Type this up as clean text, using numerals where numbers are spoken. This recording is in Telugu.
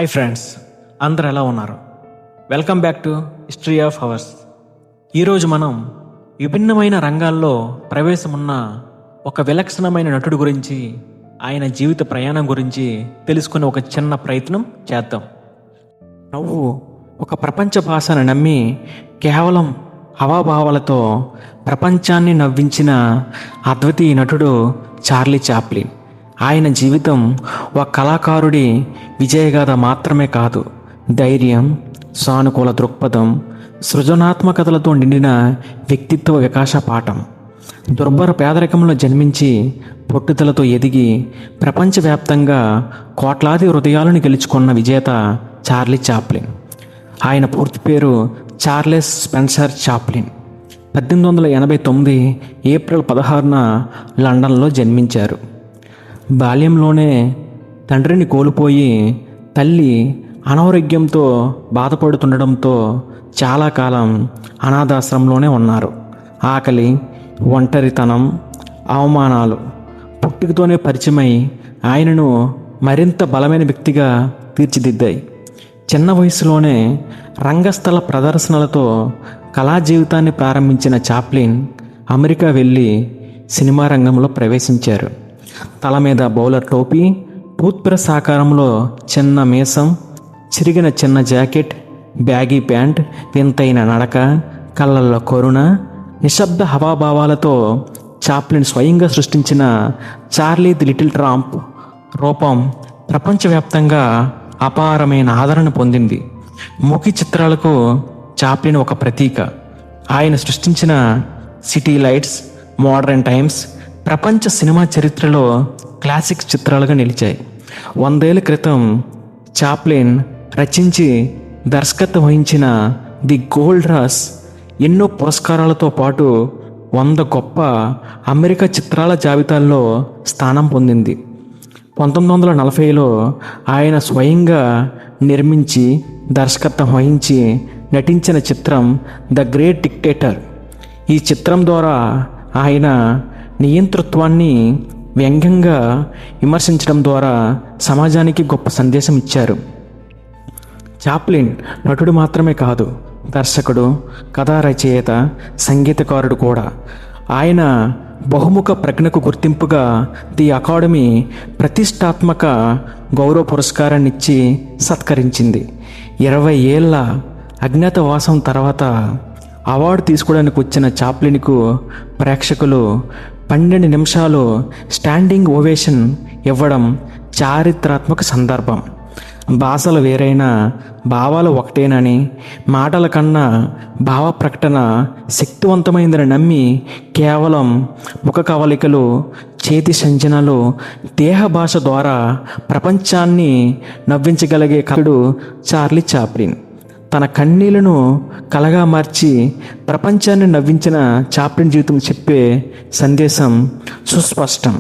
హాయ్ ఫ్రెండ్స్, అందరు ఎలా ఉన్నారు? Welcome back to history of hours. ఈరోజు మనం విభిన్నమైన రంగాల్లో ప్రవేశమున్న ఒక విలక్షణమైన నటుడు గురించి, ఆయన జీవిత ప్రయాణం గురించి తెలుసుకునే ఒక చిన్న ప్రయత్నం చేద్దాం. నవ్వు ఒక ప్రపంచ భాషను నమ్మి కేవలం హావభావాలతో ప్రపంచాన్ని నవ్వించిన అద్వితీయ నటుడు చార్లీ చాప్లిన్. ఆయన జీవితం ఒక కళాకారుడి విజయగాథ మాత్రమే కాదు, ధైర్యం, సానుకూల దృక్పథం, సృజనాత్మకతలతో నిండిన వ్యక్తిత్వ వికాస పాఠం. దుర్భర పేదరికంలో జన్మించి పట్టుదలతో ఎదిగి ప్రపంచవ్యాప్తంగా కోట్లాది హృదయాలను గెలుచుకున్న విజేత చార్లీ చాప్లిన్. ఆయన పూర్తి పేరు చార్లెస్ స్పెన్సర్ చాప్లిన్. 1889 ఏప్రిల్ 16న లండన్లో జన్మించారు. బాల్యంలోనే తండ్రిని కోల్పోయి తల్లి అనారోగ్యంతో బాధపడుతుండడంతో చాలా కాలం అనాథాశ్రమంలోనే ఉన్నారు. ఆకలి, ఒంటరితనం, అవమానాలు పుట్టుకతోనే పరిచయమై ఆయనను మరింత బలమైన వ్యక్తిగా తీర్చిదిద్దాయి. చిన్న వయసులోనే రంగస్థల ప్రదర్శనలతో కళా జీవితాన్ని ప్రారంభించిన చాప్లిన్ అమెరికా వెళ్ళి సినిమా రంగంలో ప్రవేశించారు. తల మీద బౌలర్ టోపీ, టూత్ బ్రష్ ఆకారంలో చిన్న మీసం, చిరిగిన చిన్న జాకెట్, బ్యాగీ ప్యాంట్, వింతైన నడక, కళ్ళల్లో కరుణ, నిశ్శబ్ద హావభావాలతో చాప్లిన్ స్వయంగా సృష్టించిన చార్లీ ది లిటిల్ ట్రాంప్ రూపం ప్రపంచవ్యాప్తంగా అపారమైన ఆదరణ పొందింది. మూకీ చిత్రాలకు చాప్లిన్ ఒక ప్రతీక. ఆయన సృష్టించిన సిటీ లైట్స్, మోడర్న్ టైమ్స్ ప్రపంచ సినిమా చరిత్రలో క్లాసిక్ చిత్రాలుగా నిలిచాయి. 100 ఏళ్ల క్రితం చాప్లిన్ రచించి దర్శకత్వం వహించిన ది గోల్డ్ రష్ ఎన్నో పురస్కారాలతో పాటు 100 గొప్ప అమెరికా చిత్రాల జాబితాల్లో స్థానం పొందింది. 1940లో ఆయన స్వయంగా నిర్మించి దర్శకత్వం వహించి నటించిన చిత్రం ద గ్రేట్ డిక్టేటర్. ఈ చిత్రం ద్వారా ఆయన నియంతృత్వాన్ని వ్యంగ్యంగా విమర్శించడం ద్వారా సమాజానికి గొప్ప సందేశం ఇచ్చారు. చాప్లిన్ నటుడు మాత్రమే కాదు, దర్శకుడు, కథా రచయిత, సంగీతకారుడు కూడా. ఆయన బహుముఖ ప్రజ్ఞకు గుర్తింపుగా ది అకాడమీ ప్రతిష్టాత్మక గౌరవ పురస్కారాన్ని ఇచ్చి సత్కరించింది. 20 ఏళ్ల అజ్ఞాతవాసం తర్వాత అవార్డు తీసుకోవడానికి వచ్చిన చాప్లిన్కు ప్రేక్షకులు 12 నిమిషాలు స్టాండింగ్ ఓవేషన్ ఇవ్వడం చారిత్రాత్మక సందర్భం. భాషలు వేరైనా భావాలు ఒకటేనని, మాటల కన్నా భావ ప్రకటన శక్తివంతమైందని నమ్మి కేవలం ముఖ కవలికలు, చేతి సంచలనాలు, దేహ భాష ద్వారా ప్రపంచాన్ని నవ్వించగలిగే కళడు చార్లీ చాప్లిన్. తన కన్నీళ్లను కలగా మార్చి ప్రపంచాన్ని నవ్వించిన చాప్లిన్ జీవితం చెప్పే సందేశం సుస్పష్టం.